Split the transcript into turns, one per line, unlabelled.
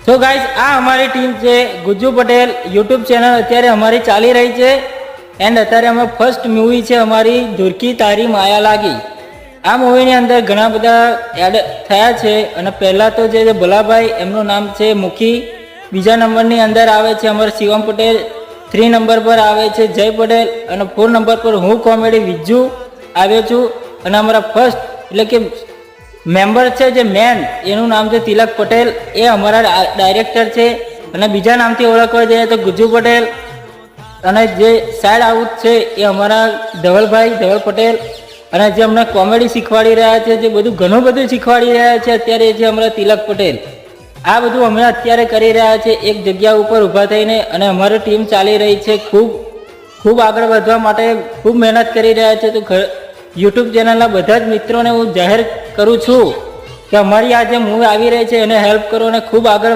તો ગાઈઝ આ અમારી ટીમ છે ગુજ્જુ પટેલ યુટ્યુબ ચેનલ અત્યારે અમારી ચાલી રહી છે એન્ડ અત્યારે અમે ફર્સ્ટ મૂવી છે અમારી ધુરકી તારી માયા લાગી। આ મૂવીની અંદર ઘણા બધા એડ થયા છે અને પહેલાં તો જે ભલાભાઈ એમનું નામ છે મુખી, બીજા નંબરની અંદર આવે છે અમારા શિવમ પટેલ, 3 નંબર પર આવે છે જય પટેલ અને 4 નંબર પર હું કોમેડી વિજ્જુ આવ્યો છું અને અમારા ફર્સ્ટ એટલે કે મેમ્બર છે જે મેન એનું નામ છે તિલક પટેલ, એ અમારા ડાયરેક્ટર છે અને બીજા નામથી ઓળખવા જઈએ તો ગુજ્જુ પટેલ અને જે સાઈડ આઉટ છે એ અમારા ધવલ પટેલ અને જે અમને કોમેડી શીખવાડી રહ્યા છે, જે બધું ઘણું બધું શીખવાડી રહ્યા છે અત્યારે એ છે અમારા તિલક પટેલ। આ બધું અમે અત્યારે કરી રહ્યા છે એક જગ્યા ઉપર ઊભા થઈને અને અમારી ટીમ ચાલી રહી છે ખૂબ આગળ વધવા માટે ખૂબ મહેનત કરી રહ્યા છે। તો યુટ્યુબ ચેનલના બધા જ મિત્રોને હું જાહેર કરું છું કે અમારી આ જે મૂવી આવી રહી છે એને હેલ્પ કરો અને ખૂબ આગળ